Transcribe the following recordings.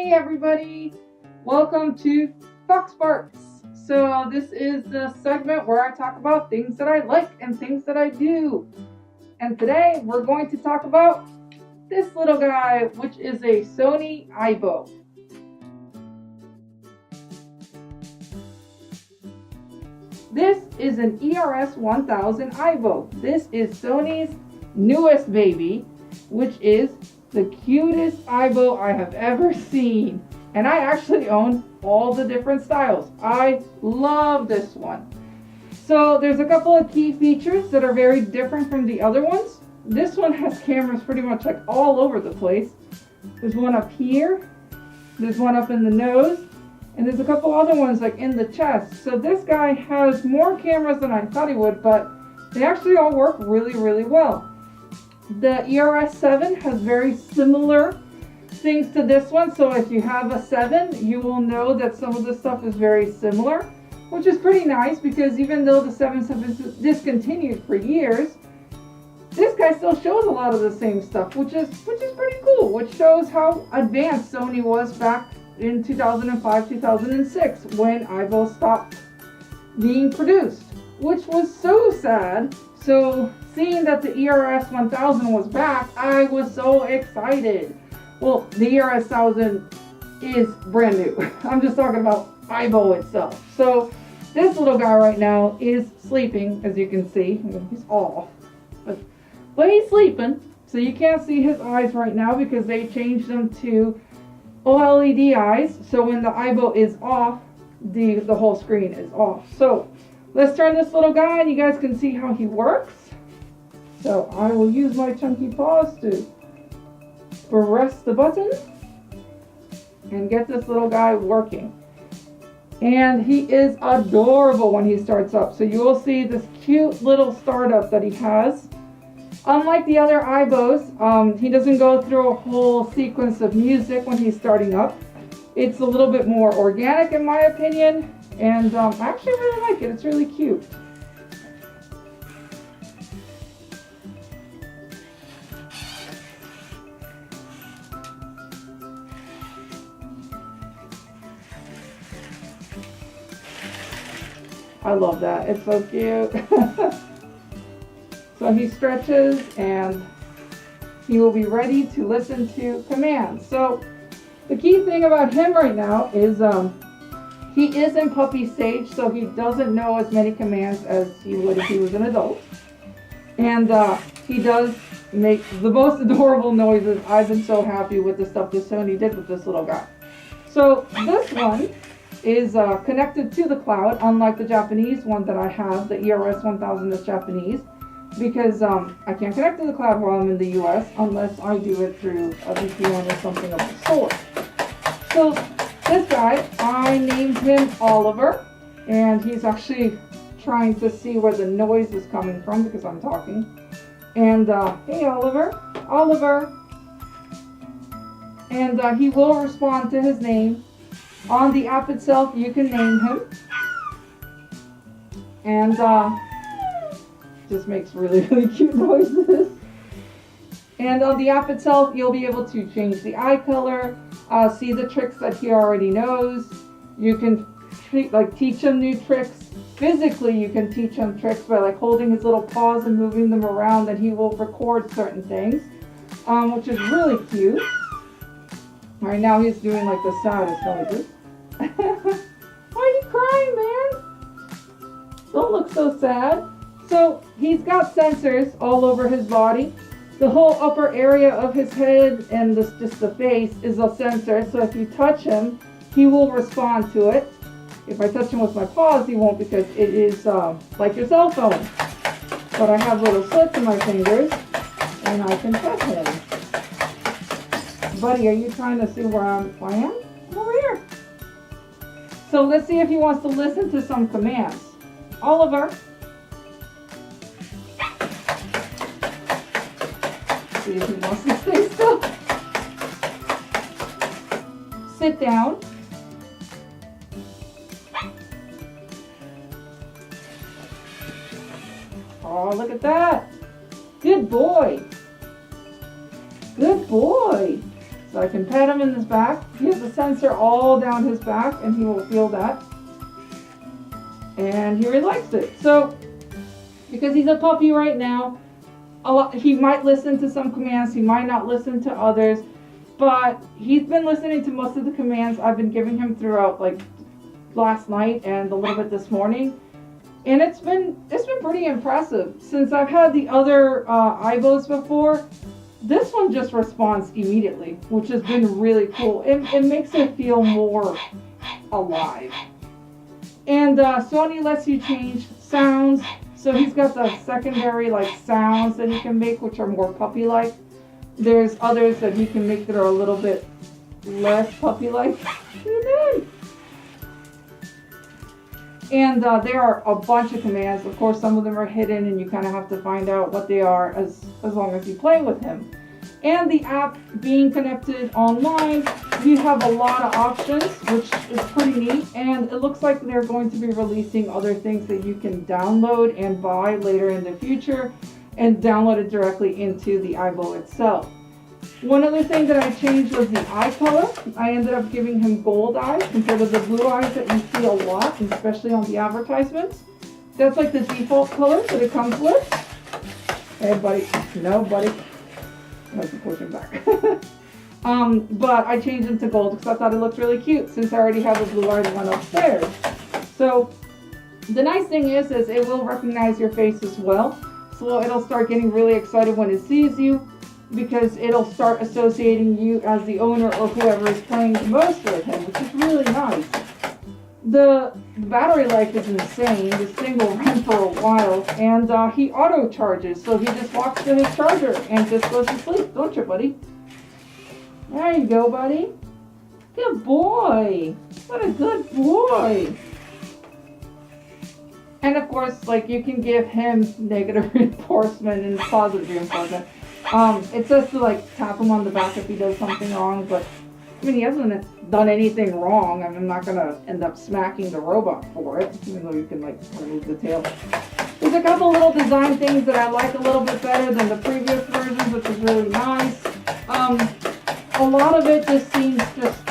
Hey everybody, welcome to Fox Barks. So this is the segment where I talk about things that I like and things that I do. And today we're going to talk about this little guy, which is a Sony Aibo. This is an Ers-1000 Aibo. This is Sony's newest baby, which is the cutest Aibo I have ever seen. And I actually own all the different styles. I love this one. So there's a couple of key features that are very different from the other ones. This one has cameras pretty much like all over the place. There's one up here, there's one up in the nose, and there's a couple other ones like in the chest. So this guy has more cameras than I thought he would, but they actually all work really, really well. The ERS7 has very similar things to this one, so if you have a 7, you will know that some of the stuff is very similar, which is pretty nice because even though the 7's have been discontinued for years, this guy still shows a lot of the same stuff, which is pretty cool, which shows how advanced Sony was back in 2005, 2006 when Aibo stopped being produced, which was so sad. So seeing that the Ers-1000 was back, I was so excited. Well, the Ers-1000 is brand new. I'm just talking about Aibo itself. So this little guy right now is sleeping, as you can see. He's off, but he's sleeping. So you can't see his eyes right now because they changed them to OLED eyes. So when the Aibo is off, the whole screen is off. So let's turn this little guy and you guys can see how he works. So I will use my chunky paws to press the button and get this little guy working. And he is adorable when he starts up. So you will see this cute little startup that he has. Unlike the other Aibos, he doesn't go through a whole sequence of music when he's starting up. It's a little bit more organic in my opinion. And I actually really like it. It's really cute. I love that. It's so cute. So he stretches and he will be ready to listen to commands. So the key thing about him right now is he is in puppy stage, so he doesn't know as many commands as he would if he was an adult. And he does make the most adorable noises. I've been so happy with the stuff that Sony did with this little guy. So this one is connected to the cloud, unlike the Japanese one that I have. The Ers-1000 is Japanese because I can't connect to the cloud while I'm in the US unless I do it through a VPN or something of the sort. So this guy, I named him Oliver, and he's actually trying to see where the noise is coming from because I'm talking. And hey Oliver, Oliver. And he will respond to his name. On the app itself, you can name him. And just makes really, really cute noises. And on the app itself, you'll be able to change the eye color, see the tricks that he already knows. You can teach him new tricks. Physically, you can teach him tricks by like holding his little paws and moving them around, and he will record certain things, which is really cute. Right now, he's doing like the saddest noises. Why are you crying, man? Don't look so sad. So he's got sensors all over his body. The whole upper area of his head and just the face is a sensor. So if you touch him, he will respond to it. If I touch him with my paws, he won't because it is like your cell phone. But I have little slits in my fingers and I can touch him. Buddy, are you trying to see where I am? Come over here. So let's see if he wants to listen to some commands. Oliver. See if he wants to stay still. Sit down. Oh, look at that. Good boy. Good boy. So I can pet him in his back. He has a sensor all down his back and he will feel that. And he really likes it. So, because he's a puppy right now, he might listen to some commands, he might not listen to others, but he's been listening to most of the commands I've been giving him throughout, like last night and a little bit this morning. And it's been pretty impressive. Since I've had the other Aibos before, this one just responds immediately, which has been really cool. It makes it feel more alive. And Sony lets you change sounds. So he's got the secondary like sounds that he can make, which are more puppy-like. There's others that he can make that are a little bit less puppy-like. And there are a bunch of commands. Of course, some of them are hidden and you kind of have to find out what they are as long as you play with him. And the app being connected online, you have a lot of options, which is pretty neat. And it looks like they're going to be releasing other things that you can download and buy later in the future and download it directly into the Aibo itself. One other thing that I changed was the eye color. I ended up giving him gold eyes compared to the blue eyes that you see a lot, especially on the advertisements. That's like the default color that it comes with. Hey, buddy. No, buddy. I have to push him back. But I changed him to gold because I thought it looked really cute since I already have a blue-eyed one upstairs. So the nice thing is it will recognize your face as well. So it'll start getting really excited when it sees you, because it'll start associating you as the owner or whoever is playing the most with him, which is really nice. The battery life is insane. This thing will run for a while, and he auto charges, so he just walks to his charger and just goes to sleep, don't you, buddy? There you go, buddy. Good boy. What a good boy. And of course, like, you can give him negative reinforcement and positive reinforcement. It says to like tap him on the back if he does something wrong, but I mean, he hasn't done anything wrong. I'm not gonna end up smacking the robot for it, even though you can like remove the tail. There's a couple little design things that I like a little bit better than the previous versions, which is really nice. A lot of it just seems just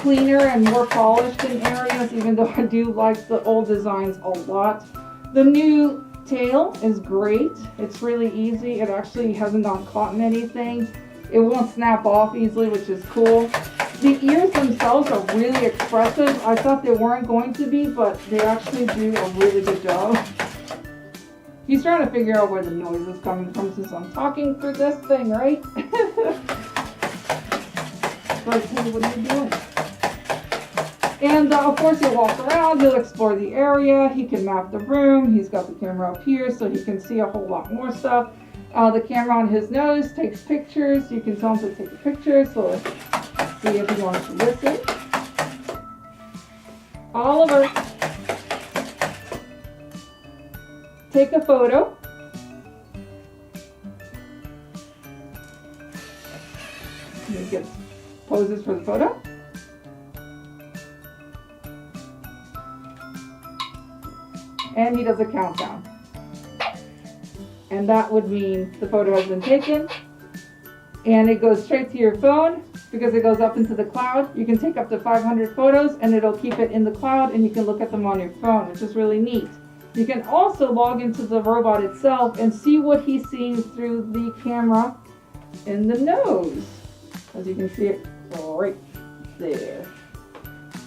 cleaner and more polished in areas, even though I do like the old designs a lot. The new tail is great. It's really easy. It actually hasn't gotten caught in anything. It won't snap off easily, which is cool. The ears themselves are really expressive. I thought they weren't going to be, but they actually do a really good job. He's trying to figure out where the noise is coming from since I'm talking through this thing, right? Like, hey, what are you doing? And of course he'll walk around, he'll explore the area, he can map the room, he's got the camera up here so he can see a whole lot more stuff. The camera on his nose takes pictures, you can tell him to take a picture, so let's see if he wants to listen. Oliver, take a photo. He gets poses for the photo. And he does a countdown. And that would mean the photo has been taken. And it goes straight to your phone because it goes up into the cloud. You can take up to 500 photos and it'll keep it in the cloud and you can look at them on your phone, which is really neat. You can also log into the robot itself and see what he's seeing through the camera in the nose. As you can see it right there.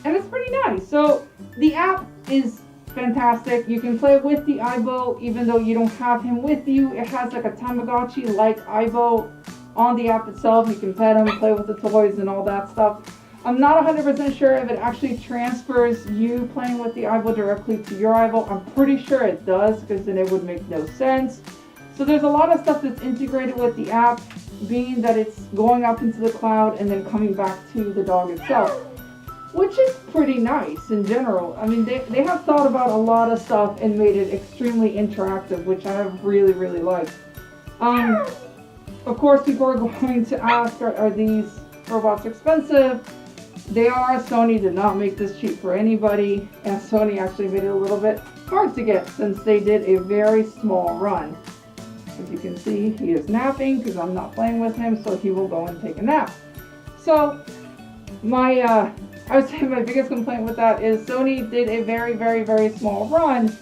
And it's pretty nice. So the app is fantastic. You can play with the Aibo even though you don't have him with you. It has like a Tamagotchi like Aibo on the app itself. You can pet him, play with the toys and all that stuff. I'm not 100% sure if it actually transfers you playing with the Aibo directly to your Aibo. I'm pretty sure it does because then it would make no sense. So there's a lot of stuff that's integrated with the app, being that it's going up into the cloud and then coming back to the dog itself, which is pretty nice in general. I mean, they have thought about a lot of stuff and made it extremely interactive, which I have really, really liked. Of course, people are going to ask, are these robots expensive? They are. Sony did not make this cheap for anybody, and Sony actually made it a little bit hard to get since they did a very small run. As you can see, he is napping because I'm not playing with him, so he will go and take a nap. So I would say my biggest complaint with that is Sony did a very, very, very small run.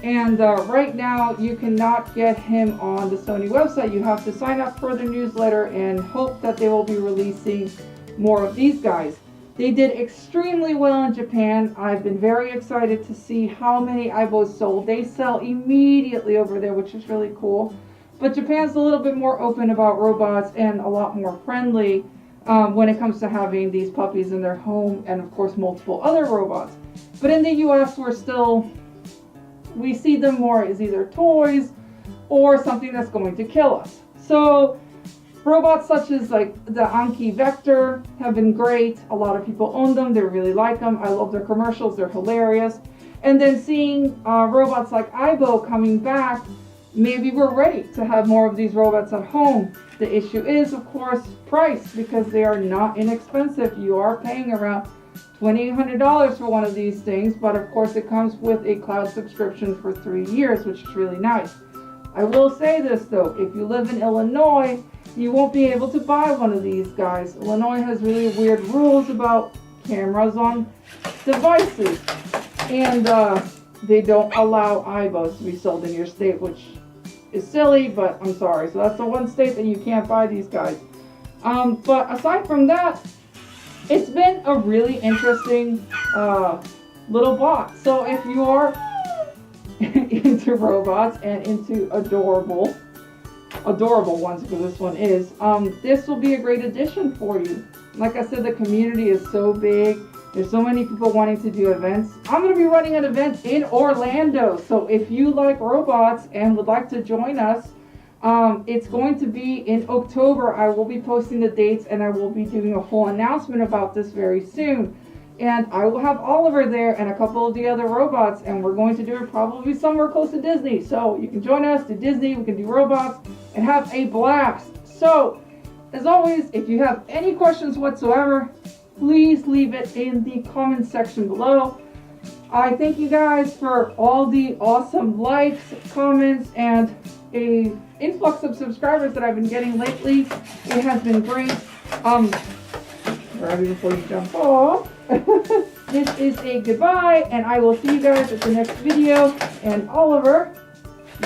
And right now, you cannot get him on the Sony website. You have to sign up for the newsletter and hope that they will be releasing more of these guys. They did extremely well in Japan. I've been very excited to see how many aibos sold. They sell immediately over there, which is really cool. But Japan's a little bit more open about robots and a lot more friendly when it comes to having these puppies in their home and, of course, multiple other robots. But in the US, we see them more as either toys or something that's going to kill us. So robots such as like the Anki Vector have been great. A lot of people own them. They really like them. I love their commercials. They're hilarious. And then seeing robots like Aibo coming back, maybe we're ready to have more of these robots at home. The issue is, of course, price, because they are not inexpensive. You are paying around $2,800 for one of these things, but of course it comes with a cloud subscription for 3 years, which is really nice. I will say this though, if you live in Illinois, you won't be able to buy one of these guys. Illinois has really weird rules about cameras on devices, and they don't allow aibos to be sold in your state, which is silly, but I'm sorry. So that's the one state that you can't buy these guys. But aside from that, it's been a really interesting little box. So if you are into robots and into adorable ones, because this one is, this will be a great addition for you. Like I said, the community is so big. There's so many people wanting to do events. I'm going to be running an event in Orlando. So if you like robots and would like to join us, it's going to be in October. I will be posting the dates and I will be doing a full announcement about this very soon. And I will have Oliver there and a couple of the other robots, and we're going to do it probably somewhere close to Disney. So you can join us, do Disney, we can do robots, and have a blast. So, as always, if you have any questions whatsoever, please leave it in the comment section below. I thank you guys for all the awesome likes, comments, and a influx of subscribers that I've been getting lately. It has been great. Right before you jump off, this is a goodbye, and I will see you guys at the next video. And Oliver,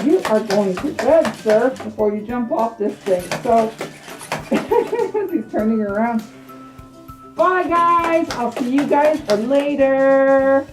you are going to bed, sir, before you jump off this thing. So he's turning around. Bye, guys. I'll see you guys later.